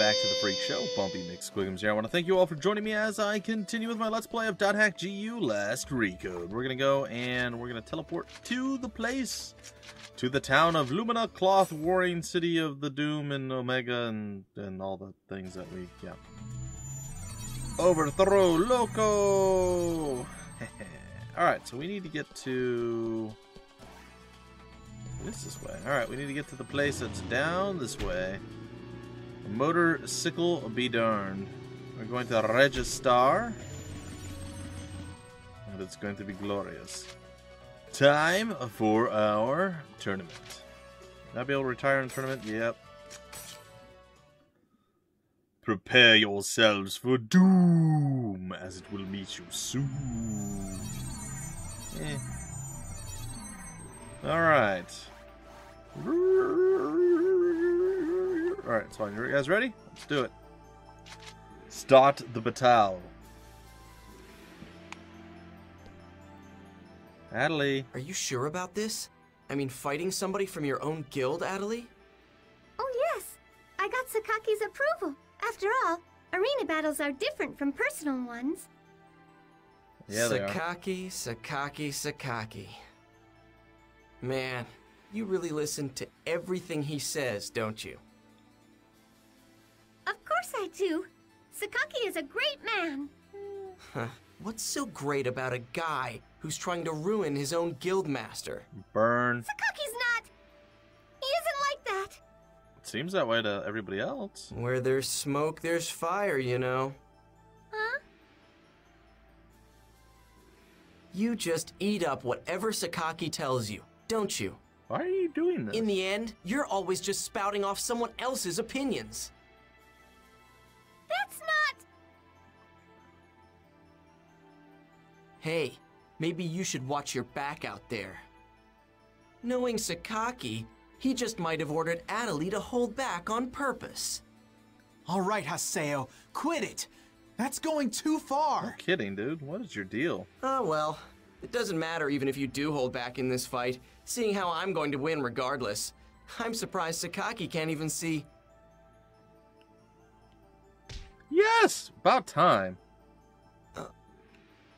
back to the Freak Show. Bumpy McSquigums here. I want to thank you all for joining me as I continue with my Let's Play of .hack GU Last Recode. We're going to go and we're going to teleport to the place, to the town of Lumina, Cloth, Warring City of the Doom, and Omega, and all the things that we, yeah. Overthrow Loco! Alright, so we need to get to... this way. Alright, we need to get to the place that's down this way. A motorcycle be darned. We're going to register. And it's going to be glorious. Time for our tournament. Will I be able to retire in the tournament? Yep. Prepare yourselves for doom, as it will meet you soon. Alright. Alright, so you guys ready? Let's do it. Start the battle. Atoli. Are you sure about this? I mean, fighting somebody from your own guild, Atoli? Oh yes, I got Sakaki's approval. After all, arena battles are different from personal ones. Yeah, they are. Sakaki. Man, you really listen to everything he says, don't you? Of course I do. Sakaki is a great man. Huh. What's so great about a guy who's trying to ruin his own guildmaster? Burn. Sakaki's not. He isn't like that. It seems that way to everybody else. Where there's smoke, there's fire, you know. Huh? You just eat up whatever Sakaki tells you, don't you? Why are you doing this? In the end, you're always just spouting off someone else's opinions. That's not... Hey, maybe you should watch your back out there. Knowing Sakaki, he just might have ordered Atoli to hold back on purpose. All right, Haseo, quit it. That's going too far. No kidding, dude. What is your deal? Oh well, it doesn't matter even if you do hold back in this fight, seeing how I'm going to win regardless. I'm surprised Sakaki can't even see... Yes! About time.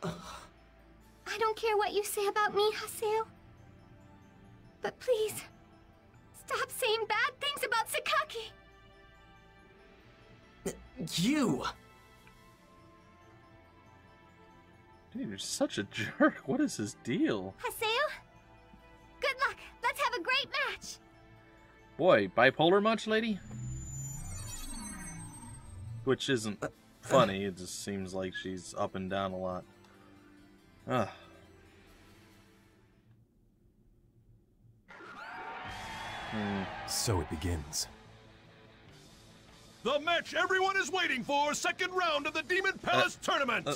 I don't care what you say about me, Haseo. But please, stop saying bad things about Sakaki. You! Dude, you're such a jerk. What is his deal? Haseo, good luck. Let's have a great match. Boy, bipolar much, lady? Which isn't funny. It just seems like she's up and down a lot. Ugh. So it begins. The match everyone is waiting for, second round of the Demon Palace Tournament.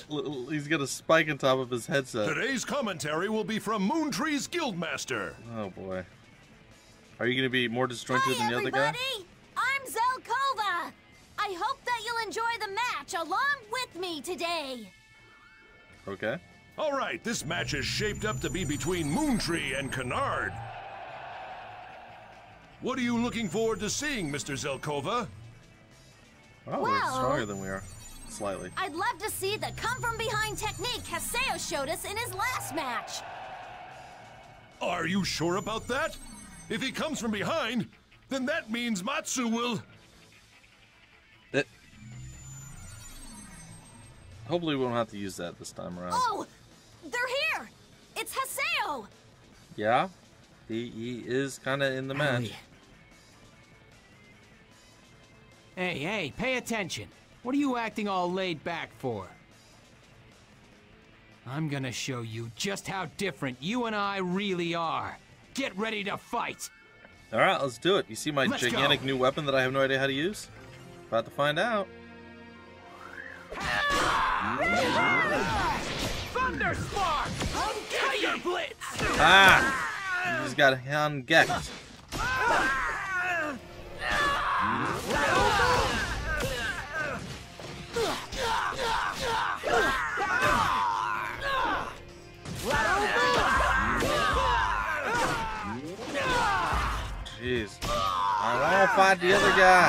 He's got a spike on top of his headset. Today's commentary will be from Moontree's Guildmaster. Oh boy. Are you going to be more disjointed than the other guy? I'm Zelkova. I hope that you'll enjoy the match along with me today. Okay. All right, this match is shaped up to be between Moontree and Kennard. What are you looking forward to seeing, Mr. Zelkova? Oh, they're stronger than we are. Slightly. I'd love to see the come-from-behind technique Haseo showed us in his last match. Are you sure about that? If he comes from behind, then that means Matsu will... Hopefully we won't have to use that this time around. Oh! They're here! It's Haseo! Yeah? He is kind of in the match. Hey, pay attention. What are you acting all laid back for? I'm gonna show you just how different you and I really are. Get ready to fight! Alright, let's do it. You see my gigantic new weapon that I have no idea how to use? About to find out. Thunder Spark! Tiger Blitz! Ah! You just got hand-gecked. Jeez. I want to fight the other guy.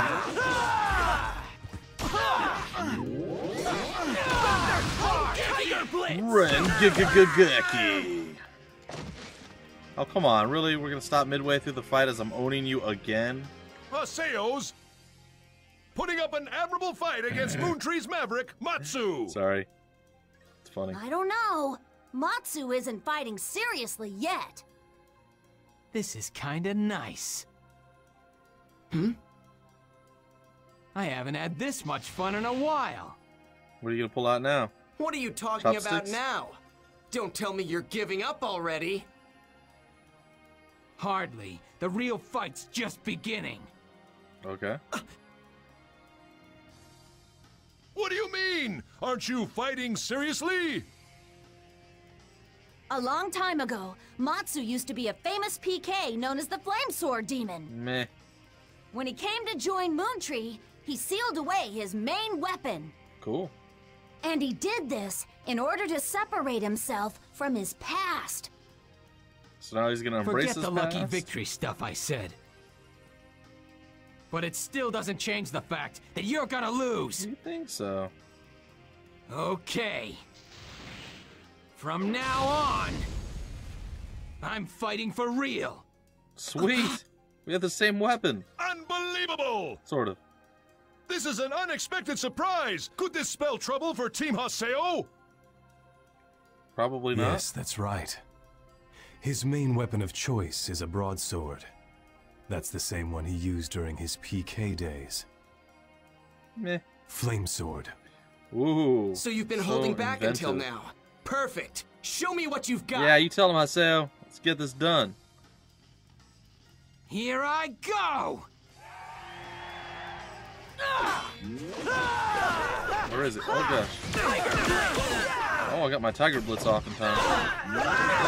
Rengeki. Oh, come on. Really? We're going to stop midway through the fight as I'm owning you again? Haseo's putting up an admirable fight against Moontree's maverick, Matsu. Sorry. It's funny. I don't know. Matsu isn't fighting seriously yet. This is kinda nice. I haven't had this much fun in a while. What are you going to pull out now? What are you talking about Chopsticks? now? Don't tell me you're giving up already. Hardly. The real fight's just beginning. Okay. What do you mean? Aren't you fighting seriously? A long time ago, Matsu used to be a famous PK known as the Flame Sword Demon. Meh. When he came to join Moontree, he sealed away his main weapon. Cool. And he did this in order to separate himself from his past. So now he's going to embrace Forget his the lucky past? victory stuff I said. But it still doesn't change the fact that you're gonna lose. You think so? Okay. From now on, I'm fighting for real. Sweet. We have the same weapon. Unbelievable! Sort of. This is an unexpected surprise. Could this spell trouble for Team Haseo? Probably not. Yes, that's right. His main weapon of choice is a broadsword. That's the same one he used during his PK days. Meh. Flame sword. Ooh. So you've been so holding back inventive. until now. Perfect. Show me what you've got. Yeah, you tell him, Haseo. Let's get this done. Here I go! Where is it? Oh, gosh. Oh, I got my Tiger Blitz off in time.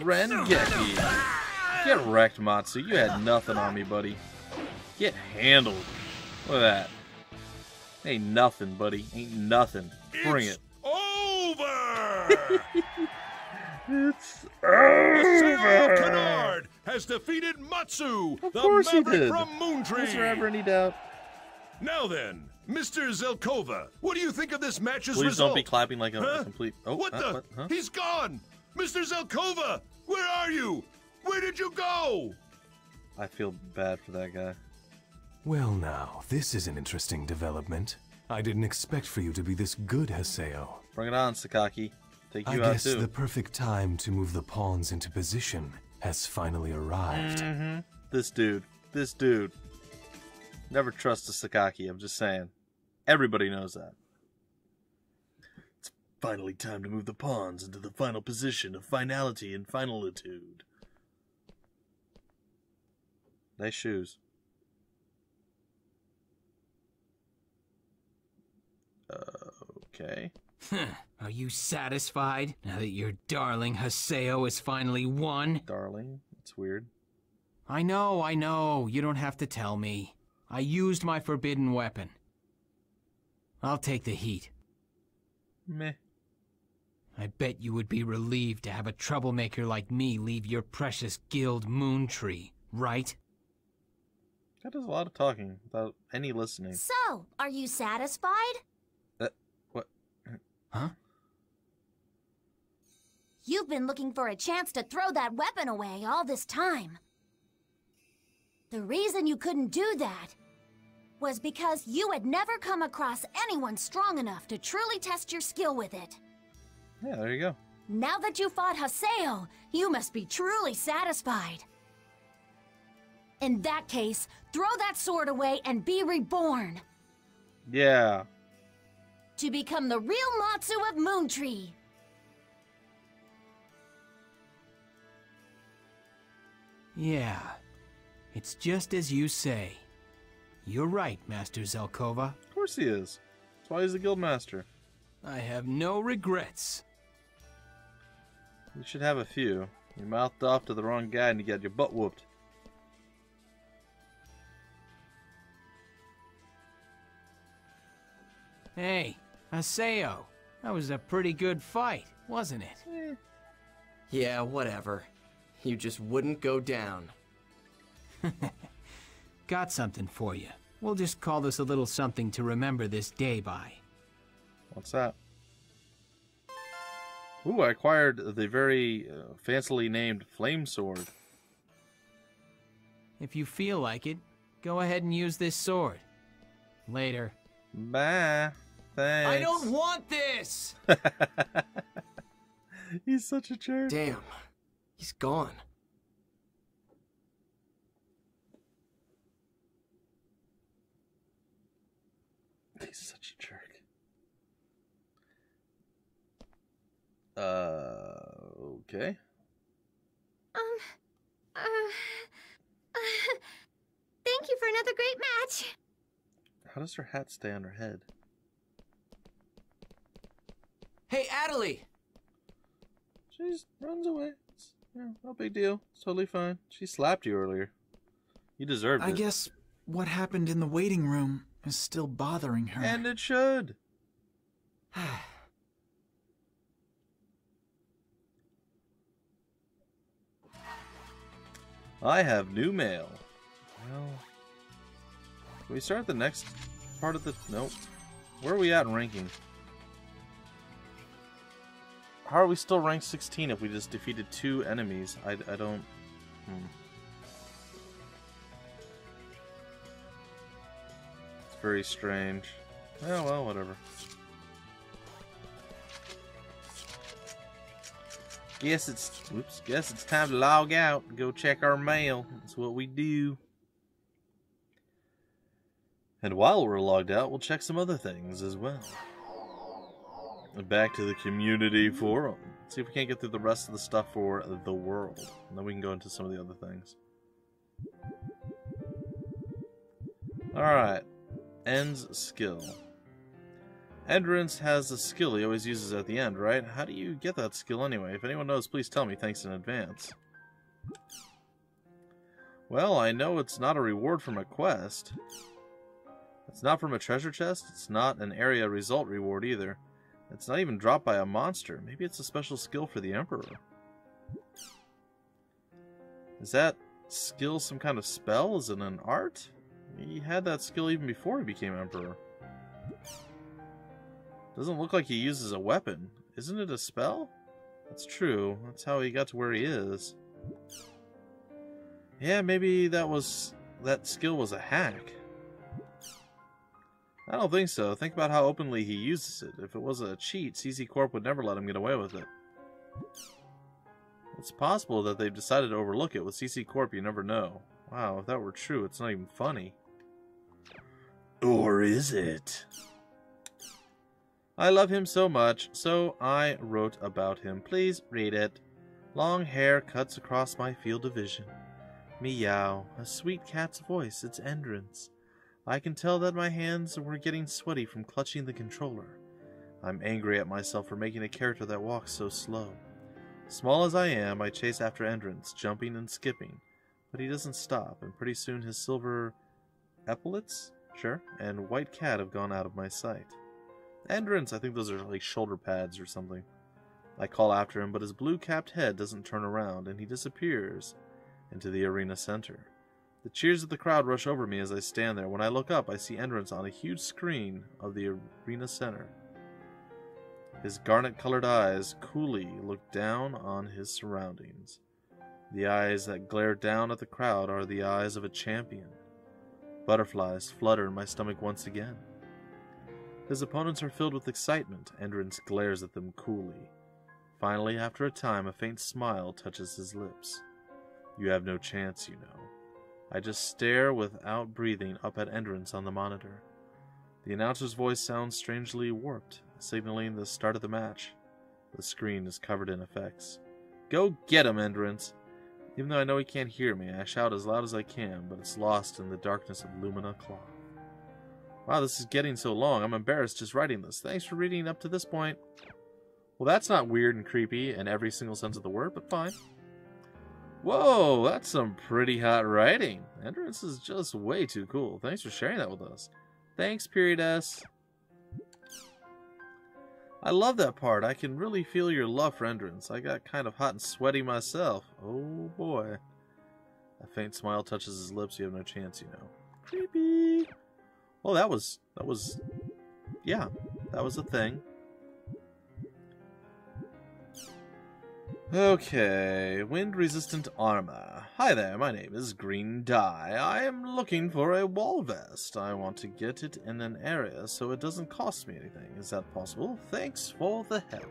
Rengeki. Get wrecked, Matsu. You had nothing on me, buddy. Get handled. Look at that. Ain't nothing, buddy. Ain't nothing. Bring it. Over! It's Haseo Canard has defeated Matsu, Of the course he maverick did. from Is Moontree. there ever any doubt? Now then, Mr. Zelkova, what do you think of this match's Please result? don't be clapping like a Huh? complete... Oh, What the? Huh? He's gone! Mr. Zelkova, where are you? Where did you go? I feel bad for that guy. Well now, this is an interesting development. I didn't expect for you to be this good, Haseo. Bring it on, Sakaki. Take I you out, guess too. the perfect time to move the pawns into position has finally arrived. Mm-hmm. This dude. Never trust a Sakaki, I'm just saying. Everybody knows that. It's finally time to move the pawns into the final position of finality and finalitude. Nice shoes. Okay. Are you satisfied now that your darling Haseo has finally won? Darling, it's weird. I know. You don't have to tell me. I used my forbidden weapon. I'll take the heat. Meh. I bet you would be relieved to have a troublemaker like me leave your precious guild Moontree, right? That does a lot of talking without any listening. So, are you satisfied? What? Huh? You've been looking for a chance to throw that weapon away all this time. The reason you couldn't do that was because you had never come across anyone strong enough to truly test your skill with it. Yeah, there you go. Now that you fought Haseo, you must be truly satisfied. In that case, throw that sword away and be reborn. Yeah. To become the real Matsu of Moontree. Yeah. It's just as you say. You're right, Master Zelkova. Of course he is. That's why he's the guild master. I have no regrets. You should have a few. You mouthed off to the wrong guy and you got your butt whooped. Hey, Haseo. That was a pretty good fight, wasn't it? Yeah, whatever. You just wouldn't go down. Got something for you. We'll just call this a little something to remember this day by. What's that? Ooh, I acquired the very fancily named Flame Sword. If you feel like it, go ahead and use this sword. Later. Bye. Thanks. I don't want this! He's such a jerk. Damn. He's gone. He's such a jerk. Okay. Thank you for another great match. How does her hat stay on her head? Hey, Atoli! She just runs away. It's, no big deal. It's totally fine. She slapped you earlier. You deserved it. I guess what happened in the waiting room is still bothering her. And it should. I have new mail. Well, can we start the next part of the... Nope. Where are we at in ranking? How are we still ranked 16 if we just defeated 2 enemies? I don't... It's very strange. Oh, well, whatever. Guess it's time to log out and go check our mail. That's what we do. And while we're logged out, we'll check some other things as well. And back to the community forum. See if we can't get through the rest of the stuff for the world. And then we can go into some of the other things. Alright. End's skill. Endurance has a skill he always uses at the end, right? How do you get that skill anyway? If anyone knows, please tell me. Thanks in advance. Well, I know it's not a reward from a quest. It's not from a treasure chest. It's not an area result reward either. It's not even dropped by a monster. Maybe it's a special skill for the Emperor. Is that skill some kind of spell? Is it an art? He had that skill even before he became Emperor. Doesn't look like he uses a weapon. Isn't it a spell? That's true. That's how he got to where he is. Yeah, maybe that skill was a hack. I don't think so. Think about how openly he uses it. If it was a cheat, CC Corp would never let him get away with it. It's possible that they've decided to overlook it. With CC Corp, you never know. Wow, if that were true, it's not even funny. Or is it? I love him so much, so I wrote about him. Please read it. Long hair cuts across my field of vision. Meow, a sweet cat's voice, its entrance. I can tell that my hands were getting sweaty from clutching the controller. I'm angry at myself for making a character that walks so slow. Small as I am, I chase after Endurance, jumping and skipping, but he doesn't stop, and pretty soon his silver epaulets, sure, and white cat have gone out of my sight. Endurance, I think those are like shoulder pads or something. I call after him, but his blue-capped head doesn't turn around, and he disappears into the arena center. The cheers of the crowd rush over me as I stand there. When I look up, I see Endurance on a huge screen of the arena center. His garnet-colored eyes coolly look down on his surroundings. The eyes that glare down at the crowd are the eyes of a champion. Butterflies flutter in my stomach once again. His opponents are filled with excitement. Endurance glares at them coolly. Finally, after a time, a faint smile touches his lips. You have no chance, you know. I just stare without breathing up at Endurance on the monitor. The announcer's voice sounds strangely warped, signaling the start of the match. The screen is covered in effects. Go get him, Endurance! Even though I know he can't hear me, I shout as loud as I can, but it's lost in the darkness of Lumina Cloth. Wow, this is getting so long. I'm embarrassed just writing this. Thanks for reading up to this point. Well, that's not weird and creepy in every single sense of the word, but fine. Whoa, that's some pretty hot writing. Endurance is just way too cool. Thanks for sharing that with us. Thanks, Period S. I love that part. I can really feel your love for Endurance. I got kind of hot and sweaty myself. Oh boy. A faint smile touches his lips. You have no chance, you know. Creepy. Well, that was yeah, that was a thing. Okay, wind-resistant armor. Hi there, my name is Green Dye. I am looking for a wall vest. I want to get it in an area so it doesn't cost me anything. Is that possible? Thanks for the help.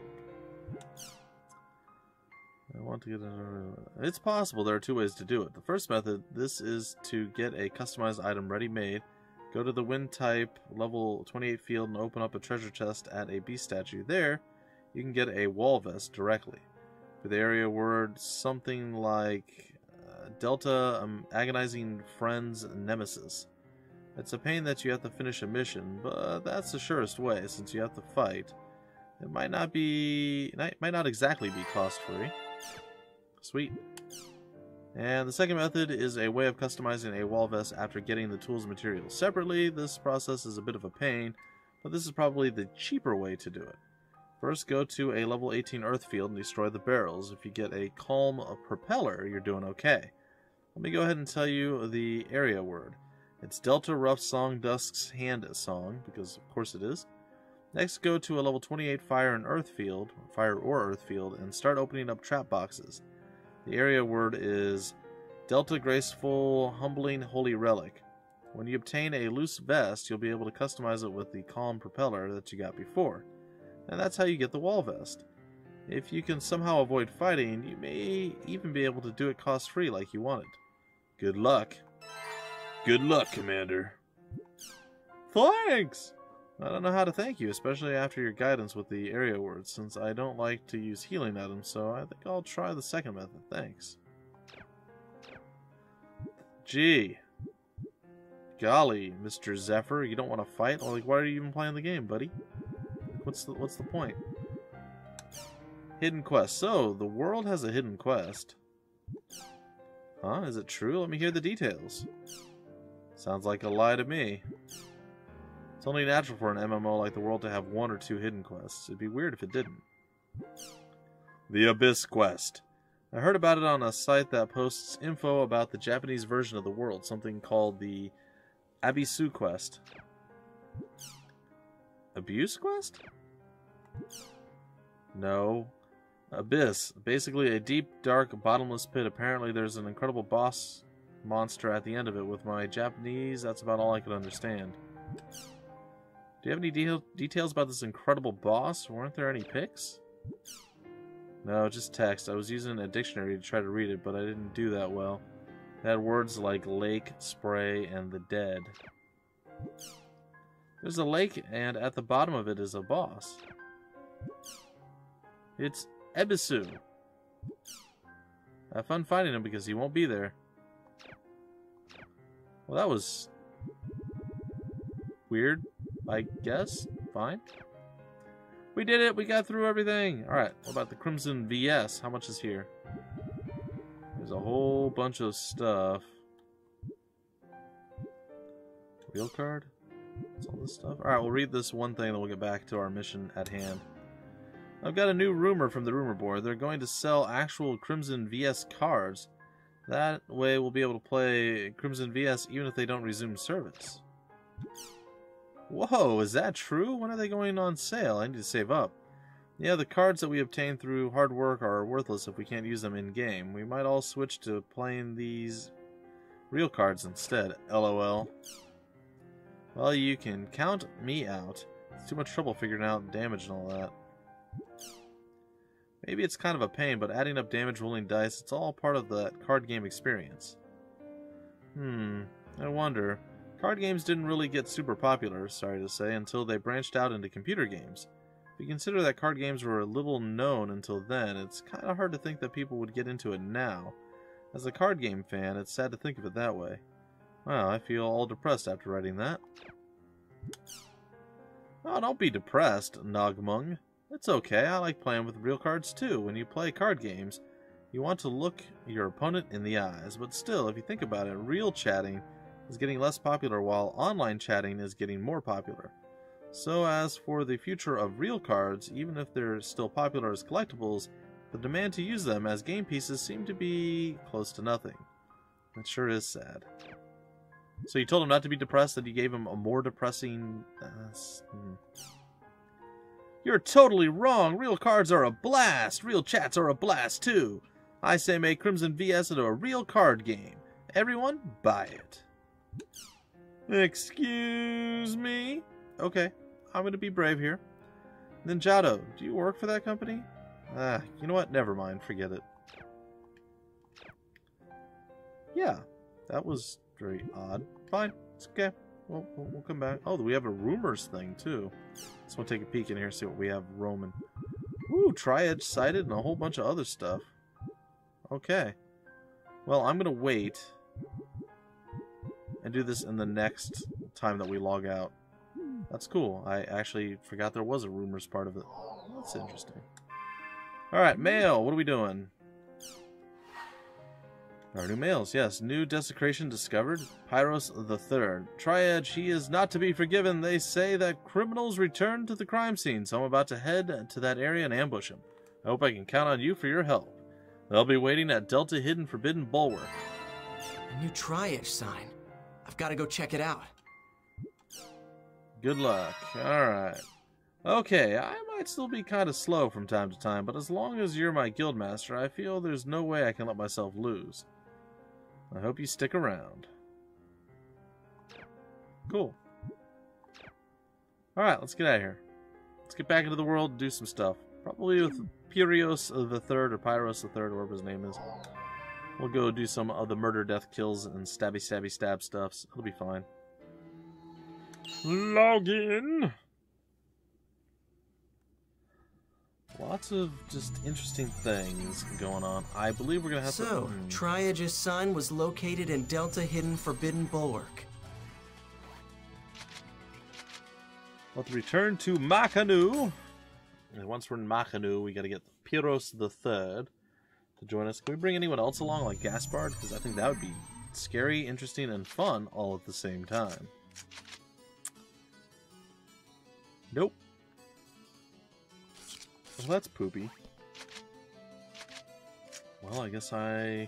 I want to get it. It's possible. There are two ways to do it. The first method, this is to get a customized item ready-made. Go to the wind type level 28 field and open up a treasure chest at a beast statue. There, you can get a wall vest directly. For the area word, something like Delta, agonizing friends, nemesis. It's a pain that you have to finish a mission, but that's the surest way since you have to fight. It might not exactly be cost-free. Sweet. And the second method is a way of customizing a wall vest after getting the tools and materials separately. This process is a bit of a pain, but this is probably the cheaper way to do it. First, go to a level 18 earth field and destroy the barrels. If you get a calm propeller, you're doing okay. Let me go ahead and tell you the area word. It's Delta Rough Song Dusk's Hand Song, because of course it is. Next, go to a level 28 fire or earth field, and start opening up trap boxes. The area word is Delta Graceful Humbling Holy Relic. When you obtain a loose vest, you'll be able to customize it with the calm propeller that you got before. And that's how you get the wall vest. If you can somehow avoid fighting, you may even be able to do it cost-free like you wanted. Good luck. Good luck, Commander. Thanks! I don't know how to thank you, especially after your guidance with the area words, since I don't like to use healing items, so I think I'll try the second method. Thanks. Gee. Golly, Mr. Zephyr, you don't want to fight? Well, like, why are you even playing the game, buddy? What's the point? Hidden quest. So, the world has a hidden quest. Huh? Is it true? Let me hear the details. Sounds like a lie to me. It's only natural for an MMO like the world to have one or two hidden quests. It'd be weird if it didn't. The Abyss Quest. I heard about it on a site that posts info about the Japanese version of the world, something called the Abyssu Quest. Abuse Quest? No. Abyss. Basically a deep, dark, bottomless pit. Apparently there's an incredible boss monster at the end of it. With my Japanese, that's about all I could understand. Do you have any details about this incredible boss? Weren't there any pics? No, just text. I was using a dictionary to try to read it, but I didn't do that well. It had words like lake, spray, and the dead. There's a lake, and at the bottom of it is a boss. It's Abyssu. Have fun finding him because he won't be there. Well, that was weird, I guess. Fine. We did it! We got through everything! Alright, what about the Crimson VS? How much is here? There's a whole bunch of stuff. Wheel card? What's all this stuff? Alright, we'll read this one thing, then we'll get back to our mission at hand. I've got a new rumor from the rumor board. They're going to sell actual Crimson VS cards. That way we'll be able to play Crimson VS even if they don't resume service. Whoa, is that true? When are they going on sale? I need to save up. Yeah, the cards that we obtain through hard work are worthless if we can't use them in-game. We might all switch to playing these real cards instead. LOL. Well, you can count me out. It's too much trouble figuring out damage and all that. Maybe it's kind of a pain, but adding up damage, rolling dice, it's all part of that card game experience. I wonder. Card games didn't really get super popular, sorry to say, until they branched out into computer games. If you consider that card games were little known until then, it's kind of hard to think that people would get into it now. As a card game fan, it's sad to think of it that way. Wow, I feel all depressed after writing that. Oh, don't be depressed, Nogmung. It's okay, I like playing with real cards too. When you play card games, you want to look your opponent in the eyes. But still, if you think about it, real chatting is getting less popular while online chatting is getting more popular. So as for the future of real cards, even if they're still popular as collectibles, the demand to use them as game pieces seem to be close to nothing. That sure is sad. So you told him not to be depressed, that you gave him a more depressing... You're totally wrong! Real cards are a blast! Real chats are a blast too! I say make Crimson VS into a real card game. Everyone, buy it. Excuse me? Okay, I'm gonna be brave here. Ninjato, do you work for that company? You know what? Never mind. Forget it. Yeah, that was very odd. Fine. It's okay. We'll come back. Oh, we have a rumors thing, too. Let's go take a peek in here and see what we have roaming. Ooh, Tri-Edge sighted and a whole bunch of other stuff. Okay. Well, I'm going to wait and do this in the next time that we log out. That's cool. I actually forgot there was a rumors part of it. That's interesting. Alright, mail. What are we doing? Our new mails, yes. New desecration discovered. Pyros the Third. Tri-Edge, he is not to be forgiven. They say that criminals return to the crime scene, so I'm about to head to that area and ambush him. I hope I can count on you for your help. They'll be waiting at Delta Hidden Forbidden Bulwark. A new Tri-Edge sign. I've got to go check it out. Good luck. Alright. Okay, I might still be kind of slow from time to time, but as long as you're my guildmaster, I feel there's no way I can let myself lose. I hope you stick around. Cool. Alright, let's get out of here. Let's get back into the world and do some stuff. Probably with Pyros the Third, or Pyros the Third, or whatever his name is. We'll go do some of the murder, death, kills, and stabby, stabby, stab stuffs. It'll be fine. Log in! Lots of just interesting things going on. I believe we're going to have to... So, Tri-Edge's sign was located in Delta Hidden Forbidden Bulwark. Let's return to Makanu. And once we're in Makanu, we got to get Pyros the Third to join us. Can we bring anyone else along, like Gaspard? Because I think that would be scary, interesting, and fun all at the same time. Nope. Well, that's poopy. Well, I guess I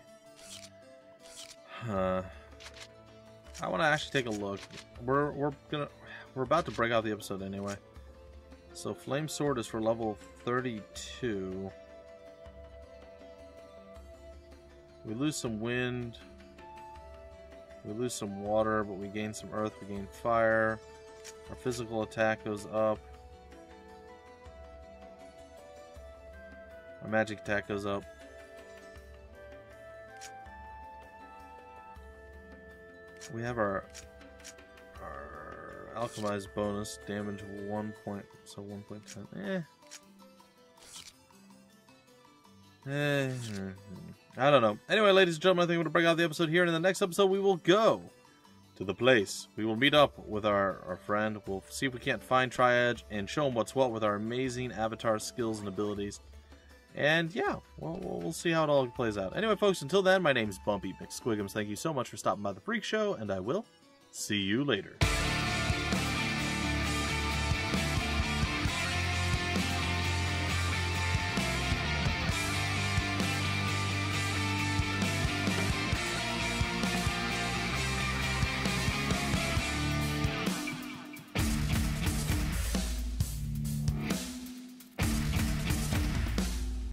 want to actually take a look. We're about to break out the episode anyway. So Flame Sword is for level 32. We lose some wind. We lose some water, but we gain some earth. We gain fire. Our physical attack goes up. Our magic attack goes up. We have our alchemized bonus, damage 1 point, so 1.10. I don't know. Anyway, ladies and gentlemen, I think I'm going to break out the episode here, and in the next episode we will go to the place. We will meet up with our friend. We'll see if we can't find Tri-Edge and show him what's what with our amazing avatar skills and abilities. And yeah, we'll see how it all plays out. Anyway, folks, until then, my name's Bumpy McSquigums. Thank you so much for stopping by the Freak Show, and I will see you later.